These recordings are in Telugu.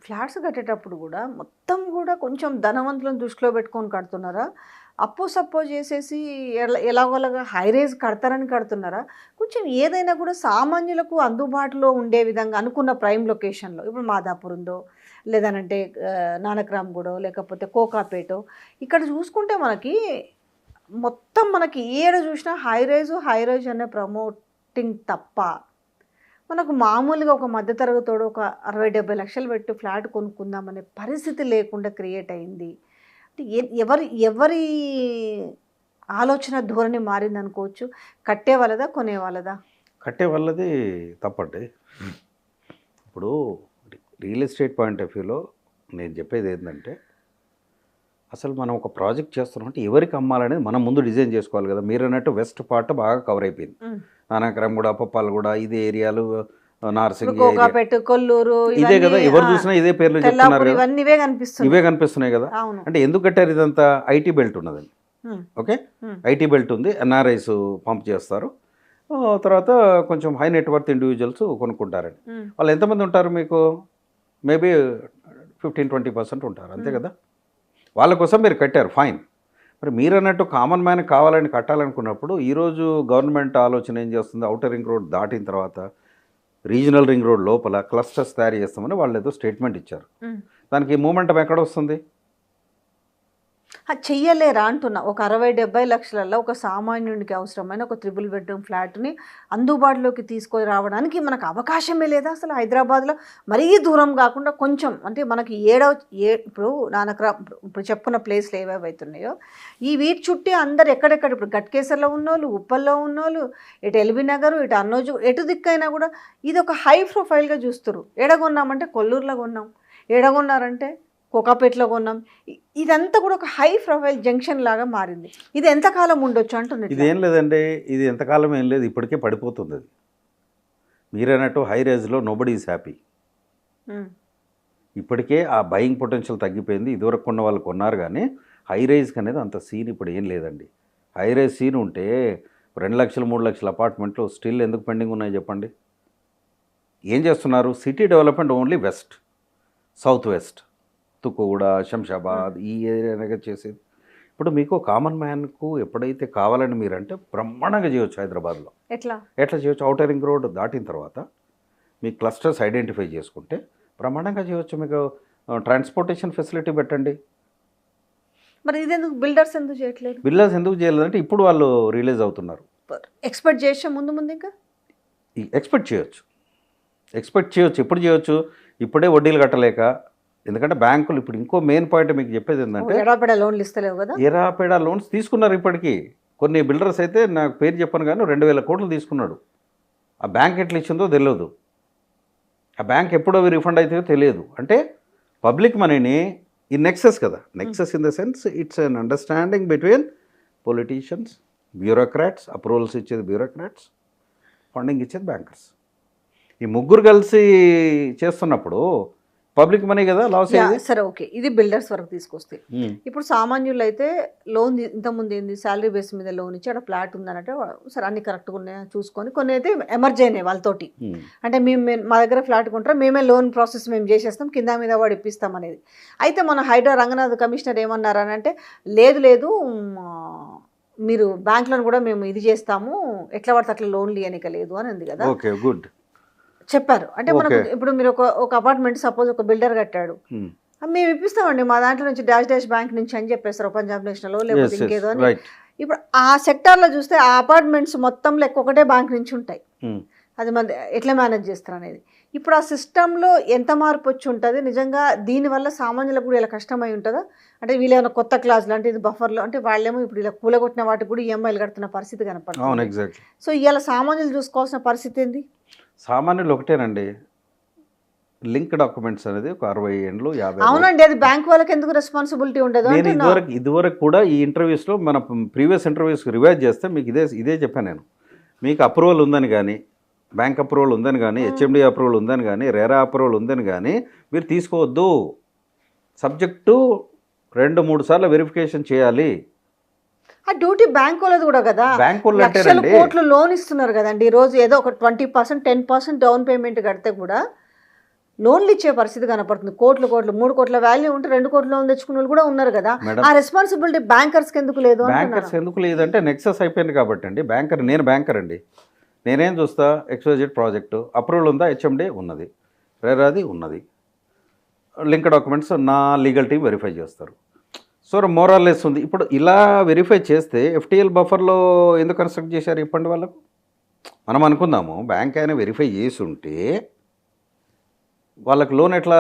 ఫ్లాట్స్ కట్టేటప్పుడు కూడా మొత్తం కూడా కొంచెం ధనవంతులను దృష్టిలో పెట్టుకొని కడుతున్నారా? అప్పు సప్పో చేసేసి ఎలాగోలాగా హై రైజ్ కడతారని కడుతున్నారా? కొంచెం ఏదైనా కూడా సామాన్యులకు అందుబాటులో ఉండే విధంగా అనుకున్న ప్రైమ్ లొకేషన్‌లో ఇప్పుడు మాదాపూర్ ఉందో, లేదనంటే నానక్రామ్‌గూడో, లేకపోతే కోకాపేటో ఇక్కడ చూసుకుంటే మనకి మొత్తం మనకి ఏడ చూసినా హై రైజ్ అనే ప్రమోటింగ్ తప్ప మనకు మామూలుగా ఒక మధ్య తరగతోడు ఒక 60-70 లక్షలు పెట్టి ఫ్లాట్ కొనుక్కుందామనే పరిస్థితి లేకుండా క్రియేట్ అయింది. అంటే ఎవరి ఎవరి ఆలోచన ధోరణి మారిందనుకోవచ్చు. కట్టే వాళ్ళదా? కొనే వాళ్ళదా? కట్టే వాళ్ళది తప్పండి. ఇప్పుడు రియల్ ఎస్టేట్ పాయింట్ ఆఫ్ వ్యూలో నేను చెప్పేది ఏంటంటే, అసలు మనం ఒక ప్రాజెక్ట్ చేస్తున్నామంటే ఎవరికి అమ్మాలనేది మనం ముందు డిజైన్ చేసుకోవాలి కదా. మీరు అన్నట్టు వెస్ట్ పార్ట్ బాగా కవర్ అయిపోయింది. నానక్రామ్‌గూడ, పప్పాలగూడ ఇదే ఏరియాలు, నార్సింగి ఏరియా కోకాపేట, కొల్లూరు ఇదే కదా. ఎవరు చూసినా ఇదే పేర్లు చెప్తున్నారు తెల్లాపూర్ కదా. ఇవన్నీ ఇవే కనిపిస్తున్నాయి. ఇవే కనిపిస్తున్నాయి కదా. అవును. అంటే ఎందుకు కట్టారు ఇదంతా? ఐటీ బెల్ట్ ఉన్నదండి. ఓకే, ఐటీ బెల్ట్ ఉంది, ఎన్ఆర్ఐస్ పంప్ చేస్తారు. తర్వాత కొంచెం హై నెట్వర్త్ ఇండివిజువల్స్ కొనుక్కుంటారండి. వాళ్ళు ఎంతమంది ఉంటారు మీకు? మేబీ 15-20% ఉంటారు, అంతే కదా. వాళ్ళ కోసం మీరు కట్టారు, ఫైన్. మరి మీరు అన్నట్టు కామన్ మ్యాన్ కావాలని కట్టాలనుకున్నప్పుడు ఈరోజు గవర్నమెంట్ ఆలోచన ఏం చేస్తుంది? ఔటర్ రింగ్ రోడ్ దాటిన తర్వాత రీజనల్ రింగ్ రోడ్ లోపల క్లస్టర్స్ తయారు చేస్తామని వాళ్ళు ఏదో స్టేట్మెంట్ ఇచ్చారు. దానికి మూమెంటం ఎక్కడ వస్తుంది? చెయ్యలేరా అంటున్నా. ఒక 60-70 లక్షలలో ఒక సామాన్యునికి అవసరమైన ఒక 3 బెడ్రూమ్ ఫ్లాట్ని అందుబాటులోకి తీసుకొని రావడానికి మనకు అవకాశమే లేదా అసలు? హైదరాబాద్లో మరీ దూరం కాకుండా కొంచెం అంటే మనకి ఇప్పుడు ఇప్పుడు చెప్పుకున్న ప్లేస్లు ఏవేవి అవుతున్నాయో ఈ వీటి చుట్టి అందరు ఎక్కడెక్కడ ఇప్పుడు గట్కేసర్లో ఉన్నోళ్ళు, ఉప్పల్లో ఉన్నోళ్ళు, ఇటు ఎల్బీ నగరు, ఇటు అన్నోజు, ఎటు దిక్కైనా కూడా ఇది ఒక హై ప్రొఫైల్గా చూస్తారు. ఎడగొన్నామంటే కొల్లూరులో కొన్నాం, ఎడగొన్నారంటే కోకాపేటలో కొన్నాం. ఇదంతా కూడా ఒక హై ప్రొఫైల్ జంక్షన్ లాగా మారింది. ఇది ఎంతకాలం ఉండొచ్చు అంటున్నది? ఇది ఏం లేదండి, ఇది ఎంతకాలం ఏం లేదు, ఇప్పటికే పడిపోతుంది అది. మీరన్నట్టు హై రేంజ్లో నోబడీ ఈజ్ హ్యాపీ. ఇప్పటికే ఆ బయింగ్ పొటెన్షియల్ తగ్గిపోయింది. ఇదివరకు కొన్న వాళ్ళు కొన్నారు, కానీ హై రైజ్కి అనేది అంత సీన్ ఇప్పుడు ఏం లేదండి. హై రైజ్ సీన్ ఉంటే 2 లక్షలు 3 లక్షల అపార్ట్మెంట్లు స్టిల్ ఎందుకు పెండింగ్ ఉన్నాయి చెప్పండి? ఏం చేస్తున్నారు? City development only west, south west, Tukkuguda, Shamshabad ఈ ఏరియాగా చేసేది. ఇప్పుడు మీకు కామన్ మ్యాన్కు ఎప్పుడైతే కావాలని మీరంటే బ్రహ్మాండంగా చేయొచ్చు హైదరాబాద్లో. ఎట్లా చేయొచ్చు? ఔటర్ రింగ్ రోడ్ దాటిన తర్వాత మీ క్లస్టర్స్ ఐడెంటిఫై చేసుకుంటే బ్రహ్మాండంగా చేయొచ్చు. మీకు ట్రాన్స్పోర్టేషన్ ఫెసిలిటీ పెట్టండి. మరి ఇది ఎందుకు బిల్డర్స్ ఎందుకు చేయట్లేదు? బిల్డర్స్ ఎందుకు చేయలేదంటే ఇప్పుడు వాళ్ళు రిలీజ్ అవుతున్నారు. ఎక్స్పెక్ట్ చేసే ముందు ఇంకా ఎక్స్పెక్ట్ చేయొచ్చు. ఎప్పుడు చేయొచ్చు? ఇప్పుడే వడ్డీలు కట్టలేక. ఎందుకంటే బ్యాంకులు ఇప్పుడు ఇంకో మెయిన్ పాయింట్ మీకు చెప్పేది ఏంటంటే, ఎరాపేడ లోన్లు ఇస్తలేవు కదా. ఎరాపేడ లోన్స్ తీసుకున్నారు ఇప్పటికీ. కొన్ని బిల్డర్స్ అయితే నాకు పేరు చెప్పను కానీ 2,000 కోట్లు తీసుకున్నాడు. ఆ బ్యాంక్ ఎట్లా ఇచ్చిందో తెలియదు. ఆ బ్యాంక్ ఎప్పుడో రిఫండ్ అవుతుందో తెలియదు. అంటే పబ్లిక్ మనీని ఈ నెక్సెస్ కదా. Nexus in the sense it's an understanding between politicians, bureaucrats, approvals ఇచ్చేది బ్యూరోక్రాట్స్, ఫండింగ్ ఇచ్చేది బ్యాంకర్స్. ఈ ముగ్గురు కలిసి చేస్తున్నప్పుడు పబ్లిక్ మనీ కదా లాస్ అయ్యేది. సరే, ఓకే, ఇది బిల్డర్స్ వరకు తీసుకొస్తే ఇప్పుడు సామాన్యులు అయితే లోన్ ఇంతకుముందు ఏంది శాలరీ బేస్ మీద లోన్ ఇచ్చి అక్కడ ఫ్లాట్ ఉందనంటే సరే అన్ని కరెక్ట్గా ఉన్నాయా చూసుకొని కొన్ని అయితే ఎమర్జ్ అయినాయి వాళ్ళతోటి. అంటే మా దగ్గర ఫ్లాట్ కొంటారా, మేమే లోన్ ప్రాసెస్ మేము చేసేస్తాం, కింద మీద వాడు ఇప్పిస్తాం అనేది. అయితే మన హైడ్రా రంగనాథ్ కమిషనర్ ఏమన్నారు అని అంటే, లేదు మీరు బ్యాంకులను కూడా మేము ఇది చేస్తాము, ఎట్లా పడితే అట్లా లోన్లు ఇవ్వనిక లేదు అని ఉంది కదా. ఓకే, గుడ్ చెప్పారు. అంటే మనకు ఇప్పుడు మీరు ఒక అపార్ట్మెంట్ సపోజ్ ఒక బిల్డర్ కట్టాడు, మేము ఇప్పిస్తామండి మా దాంట్లో నుంచి డాష్ బ్యాంక్ నుంచి అని చెప్పేస్తారు, పంజాబ్ నేషనల్ లేకపోతే ఇంకేదో అని. ఇప్పుడు ఆ సెక్టార్లో చూస్తే ఆ అపార్ట్మెంట్స్ మొత్తం లెక్క ఒకటే బ్యాంక్ నుంచి ఉంటాయి. అది మన ఎట్లా మేనేజ్ చేస్తారు అనేది. ఇప్పుడు ఆ సిస్టంలో ఎంత మార్పు వచ్చి ఉంటుంది నిజంగా? దీనివల్ల సామాన్యులకు కూడా ఇలా కష్టమై ఉంటుందా? అంటే వీళ్ళేమైనా కొత్త క్లాసులు అంటే ఇది బఫర్లో అంటే వాళ్ళేమో ఇప్పుడు ఇలా కూలగొట్టిన వాటికి కూడా ఈఎంఐలు కడుతున్న పరిస్థితి కనపడుతుంది. సో ఇలా సామాన్యులు చూసుకోవాల్సిన పరిస్థితి ఏంది? సామాన్యులు ఒకటేనండి, లింక్ డాక్యుమెంట్స్ అనేది ఒక 60 ఏళ్ళు 50. అవునండి, అది బ్యాంక్ వాళ్ళకి ఎందుకు రెస్పాన్సిబిలిటీ ఉండదు? నేను ఇదివరకు కూడా ఈ ఇంటర్వ్యూస్లో మన ప్రీవియస్ ఇంటర్వ్యూస్ రివైజ్ చేస్తే మీకు ఇదే చెప్పాను నేను. మీకు అప్రూవల్ ఉందని కానీ, బ్యాంక్ అప్రూవల్ ఉందని కానీ, హెచ్ఎండి అప్రూవల్ ఉందని కానీ, రెరా అప్రూవల్ ఉందని కానీ మీరు తీసుకోవద్దు. సబ్జెక్టు 2-3 సార్లు వెరిఫికేషన్ చేయాలి. ఆ డ్యూటీ బ్యాంక్ వాళ్ళది కూడా కదా. బ్యాంక్ వాళ్ళు లక్షల కోట్లు లోన్ ఇస్తున్నారు కదండి. ఈరోజు ఏదో ఒక 20%, 10% డౌన్ పేమెంట్ కడితే కూడా లోన్లు ఇచ్చే పరిస్థితి కనపడుతుంది. కోట్లు 3 కోట్ల వాల్యూ ఉంటే 2 కోట్ల లోన్ తెచ్చుకున్న వాళ్ళు కూడా ఉన్నారు కదా. మేడం, ఆ రెస్పాన్సిబిలిటీ బ్యాంకర్స్కి ఎందుకు లేదు బ్యాంకర్స్ అంటున్నాను. ఎందుకు లేదంటే నెక్సెస్ అయిపోయింది కాబట్టి అండి. నేను బ్యాంకర్ అండి. నేనేం చూస్తా, XYZ ప్రాజెక్టు అప్రూవల్ ఉందా, HMD ఉన్నది, రేరాది ఉన్నది, లింక్ డాక్యుమెంట్స్ నా లీగల్ టీం వెరిఫై చేస్తారు. సో మోరాల్లెస్ ఉంది. ఇప్పుడు ఇలా వెరిఫై చేస్తే FTL బఫర్లో ఎందుకు కన్స్ట్రక్ట్ చేశారు చెప్పండి వాళ్ళకు. మనం అనుకుందాము బ్యాంక్ అయినా వెరిఫై చేసి ఉంటే వాళ్ళకి లోన్ ఎట్లా,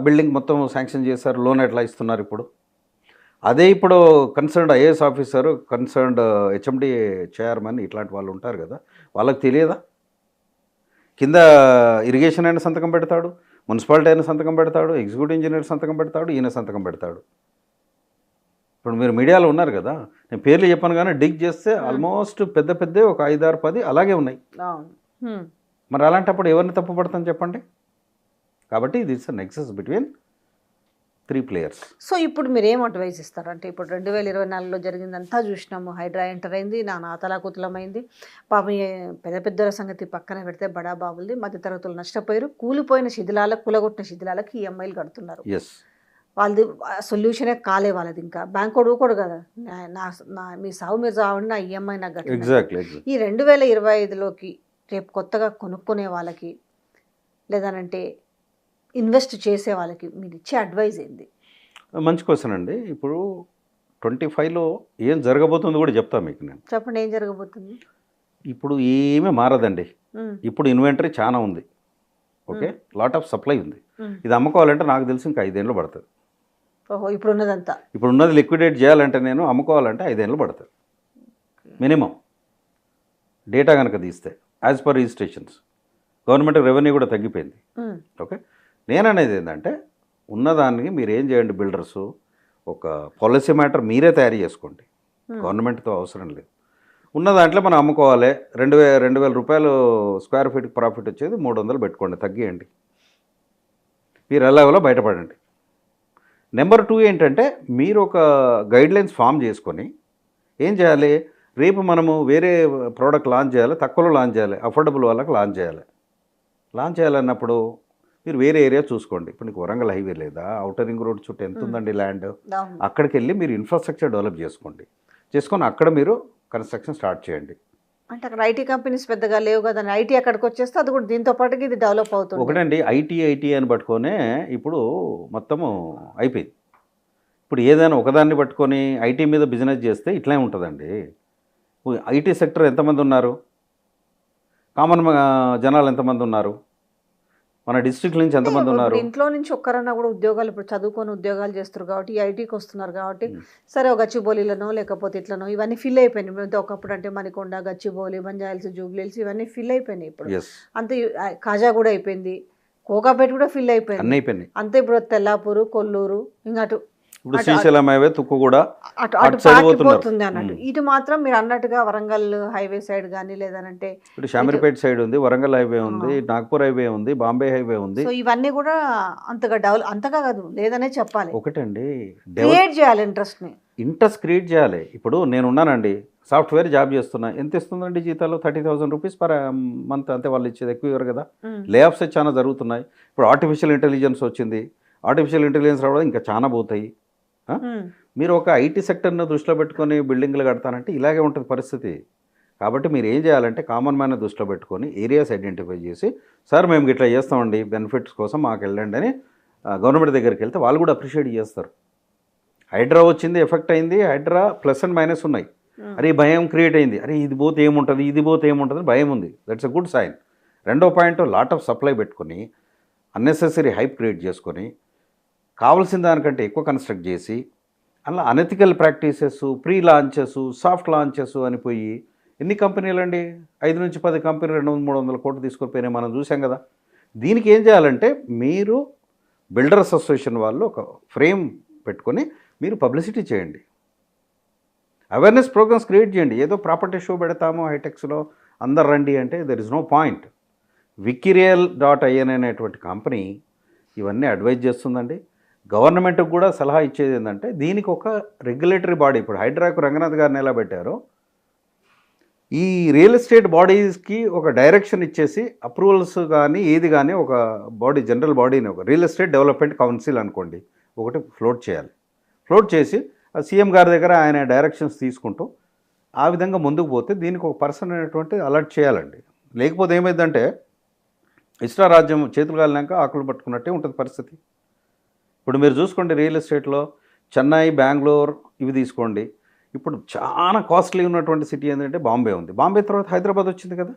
బిల్డింగ్ మొత్తం శాంక్షన్ చేశారు, లోన్ ఎట్లా ఇస్తున్నారు ఇప్పుడు. అదే ఇప్పుడు concerned IAS officer, concerned HMD chairman ఇట్లాంటి వాళ్ళు ఉంటారు కదా, వాళ్ళకి తెలియదా? కింద ఇరిగేషన్ అయినా సంతకం పెడతాడు, మున్సిపాలిటీ అయినా సంతకం పెడతాడు, ఎగ్జిక్యూటివ్ ఇంజనీర్ సంతకం పెడతాడు, ఈయన సంతకం పెడతాడు. ఇప్పుడు మీరు మీడియాలో ఉన్నారు కదా, నేను పేర్లు చెప్పాను కానీ డిగ్ చేస్తే ఆల్మోస్ట్ పెద్ద ఒక 5, 6, 10 అలాగే ఉన్నాయి. మరి అలాంటప్పుడు ఎవరిని తప్పు పడతాను చెప్పండి. కాబట్టి this nexus between 3 players. So ఇప్పుడు మీరు ఏం అడ్వైస్ ఇస్తారు అంటే, ఇప్పుడు 2024లో జరిగిందంతా చూసినాము. హైడ్రా ఎంటర్ అయింది, నా తలాకుతలమైంది. పాపం పెద్దల సంగతి పక్కన పెడితే బడా బాబులది మధ్యతరగతులు నష్టపోయారు. కూలిపోయిన శిథిలాలకు, కులగొట్టిన శిథిలాలకు EMIలు కడుతున్నారు. ఎస్, వాళ్ళది సొల్యూషనే కాలే వాళ్ళది. ఇంకా బ్యాంక్ ఊరుకోడు కదా, మీ సాగు మీరు చావండి, నా EMI నాకు కట్టండి. ఎగ్జాక్ట్లీ. ఈ 2025లోకి రేపు కొత్తగా కొనుక్కునే వాళ్ళకి లేదనంటే ఇన్వెస్ట్ చేసే వాళ్ళకి మీరు ఇచ్చే అడ్వైజ్ ఏంది? మంచి క్వశ్చన్ అండి. ఇప్పుడు 25లో ఏం జరగబోతుందో కూడా చెప్తాను మీకు నేను. చెప్పండి, ఏం జరగబోతుంది? ఇప్పుడు ఏమీ మారదండి. ఇప్పుడు ఇన్వెంటరీ చాలా ఉంది, ఓకే, లాట్ ఆఫ్ సప్లై ఉంది. ఇది అమ్ముకోవాలంటే నాకు తెలిసి ఇంకా 5 ఏళ్ళు పడుతుంది. ఓహో, ఇప్పుడు ఉన్నదంతా, ఇప్పుడు ఉన్నది లిక్విడేట్ చేయాలంటే నేను అమ్ముకోవాలంటే 5 ఏళ్ళు పడుతుంది మినిమం, డేటా కనుక తీస్తే as per registrations. Government revenue కూడా తగ్గిపోయింది. ఓకే, నేననేది ఏంటంటే ఉన్నదానికి మీరు ఏం చేయండి, బిల్డర్సు ఒక పాలసీ మ్యాటర్ మీరే తయారు చేసుకోండి, గవర్నమెంట్తో అవసరం లేదు. ఉన్న దాంట్లో మనం అమ్ముకోవాలి, 2,000 రూపాయలు స్క్వేర్ ఫీట్కి ప్రాఫిట్ వచ్చేది 300 పెట్టుకోండి, తగ్గియండి, మీరు ఎలాగోలా బయటపడండి. నెంబర్ 2 ఏంటంటే మీరు ఒక గైడ్లైన్స్ ఫామ్ చేసుకొని ఏం చేయాలి, రేపు మనము వేరే ప్రోడక్ట్ లాంచ్ చేయాలి, తక్కువలో లాంచ్ చేయాలి, అఫోర్డబుల్ వాళ్ళకి లాంచ్ చేయాలన్నప్పుడు మీరు వేరే ఏరియా చూసుకోండి. ఇప్పుడు నీకు వరంగల్ హైవే లేదా, ఔటర్ రింగ్ రోడ్ చుట్టూ ఎంత ఉందండి ల్యాండ్, అక్కడికి వెళ్ళి మీరు ఇన్ఫ్రాస్ట్రక్చర్ డెవలప్ చేసుకొని అక్కడ మీరు కన్స్ట్రక్షన్ స్టార్ట్ చేయండి. అంటే అక్కడ IT కంపెనీస్ పెద్దగా లేవు కదా, IT అక్కడికి వచ్చేస్తే అది కూడా దీంతో పాటుకి ఇది డెవలప్ అవుతుంది. ఒకటండి, ఐటీ అని పట్టుకొనే ఇప్పుడు మొత్తము అయిపోయింది. ఇప్పుడు ఏదైనా ఒకదాన్ని పట్టుకొని IT మీద బిజినెస్ చేస్తే ఇట్లే ఉంటుందండి. IT సెక్టర్ ఎంతమంది ఉన్నారు, కామన్ జనాలు ఎంతమంది ఉన్నారు, మన డిస్ట్రిక్ట్ నుంచి ఎంతమంది ఉన్నారు? ఇంట్లో నుంచి ఒక్కరన్నా కూడా ఉద్యోగాలు, ఇప్పుడు చదువుకొని ఉద్యోగాలు చేస్తారు కాబట్టి ITకి వస్తున్నారు కాబట్టి సరే ఒక గచ్చిబౌలిలోనో లేకపోతే ఇట్లనో ఇవన్నీ ఫిల్ అయిపోయినాయి. మేము ఒకప్పుడు అంటే మణికొండ, గచ్చిబౌలి, బంజాయిల్స్, జూబ్లీహిల్స్ ఇవన్నీ ఫిల్ అయిపోయినాయి. ఇప్పుడు అంతే, కాజా కూడా అయిపోయింది, కోకాపేట కూడా ఫిల్ అయిపోయింది. అంతే ఇప్పుడు తెల్లాపూరు, కొల్లూరు, ఇంకా అటు ఇప్పుడు శ్రీశైలం హైవే, తుక్కు కూడా అటు పాకిపోతుంది అన్నట్టు. ఇటు మాత్రం మీరు అన్నట్టుగా వరంగల్ హైవే సైడ్ కానీ లేదనంటే ఇప్పుడు షామీర్పేట సైడ్ ఉంది, వరంగల్ హైవే ఉంది, నాగ్పూర్ హైవే ఉంది, బాంబే హైవే ఉంది. సో ఇవన్నీ కూడా అంతగా కాదు లేదనే చెప్పాలి. ఒకటండి, క్రియేట్ చేయాలి, ఇంట్రెస్ట్ క్రియేట్ చేయాలి. ఇప్పుడు నేను ఉన్నానండి, సాఫ్ట్వేర్ జాబ్ చేస్తున్నా, ఎంత ఇస్తుందండి జీతాలు? 30,000 రూపీస్ పర్ మంత్, అంతే. వాళ్ళు ఇచ్చేది ఎక్కువ ఇవ్వరు కదా. లే ఆఫ్స్ చాలా జరుగుతున్నాయి. ఇప్పుడు ఆర్టిఫిషియల్ ఇంటెలిజెన్స్ వచ్చింది, ఆర్టిఫిషియల్ ఇంటెలిజెన్స్ రావడం ఇంకా చాలా పోతాయి. మీరు ఒక IT సెక్టర్ను దృష్టిలో పెట్టుకొని బిల్డింగ్లు కడతానంటే ఇలాగే ఉంటుంది పరిస్థితి. కాబట్టి మీరు ఏం చేయాలంటే కామన్ మ్యాన్ దృష్టిలో పెట్టుకొని ఏరియాస్ ఐడెంటిఫై చేసి, సార్ మేము ఇట్లా చేస్తామండి బెనిఫిట్స్ కోసం మాకు వెళ్ళండి అని గవర్నమెంట్ దగ్గరికి వెళ్తే వాళ్ళు కూడా అప్రిషియేట్ చేస్తారు. హైడ్రా వచ్చింది, ఎఫెక్ట్ అయింది, హైడ్రా ప్లస్ అండ్ మైనస్ ఉన్నాయి. అరే భయం క్రియేట్ అయింది, అరే ఇది పోతే ఏముంటుంది, ఇది పోతే ఏముంటుంది, భయం ఉంది. That's a good sign. రెండో పాయింట్, లాట్ ఆఫ్ సప్లై పెట్టుకొని అన్నెసెసరీ హైప్ క్రియేట్ చేసుకొని కావాల్సిన దానికంటే ఎక్కువ కన్స్ట్రక్ట్ చేసి అలా unethical practices, pre launches, soft launches అని పోయి ఎన్ని కంపెనీలు అండి, 5 నుంచి 10 కంపెనీలు 200-300 కోట్లు తీసుకొని పోయినాయి, మనం చూసాం కదా. దీనికి ఏం చేయాలంటే మీరు బిల్డర్స్ అసోసియేషన్ వాళ్ళు ఒక ఫ్రేమ్ పెట్టుకొని మీరు పబ్లిసిటీ చేయండి, అవేర్నెస్ ప్రోగ్రామ్స్ క్రియేట్ చేయండి. ఏదో ప్రాపర్టీ షో పెడతాము హైటెక్స్లో అందరు రండి అంటే there is no point. Wikirial.in అనేటువంటి కంపెనీ ఇవన్నీ అడ్వైజ్ చేస్తుందండి. గవర్నమెంట్కి కూడా సలహా ఇచ్చేది ఏంటంటే దీనికి ఒక రెగ్యులేటరీ బాడీ, ఇప్పుడు హైడ్రాకు రంగనాథ్ గారిని ఎలా పెట్టారో ఈ రియల్ ఎస్టేట్ బాడీస్కి ఒక డైరెక్షన్ ఇచ్చేసి అప్రూవల్స్ కానీ ఏది కానీ ఒక బాడీ జనరల్ బాడీని ఒక రియల్ ఎస్టేట్ డెవలప్మెంట్ కౌన్సిల్ అనుకోండి ఒకటి ఫ్లోట్ చేయాలి. ఫ్లోట్ చేసి ఆ సీఎం గారి దగ్గర ఆయన డైరెక్షన్స్ తీసుకుంటూ ఆ విధంగా ముందుకు పోతే దీనికి ఒక పర్సన్ అనేటువంటి అలర్ట్ చేయాలండి. లేకపోతే ఏమైందంటే ఇష్టారాజ్యం చేతులు కాలినాక ఆకులు పట్టుకున్నట్టే ఉంటుంది పరిస్థితి. ఇప్పుడు మీరు చూసుకోండి రియల్ ఎస్టేట్లో చెన్నై, బెంగళూరు ఇవి తీసుకోండి. ఇప్పుడు చాలా కాస్ట్లీ ఉన్నటువంటి సిటీ ఏంటంటే బాంబే ఉంది. బాంబే తర్వాత హైదరాబాద్ వచ్చింది కదా.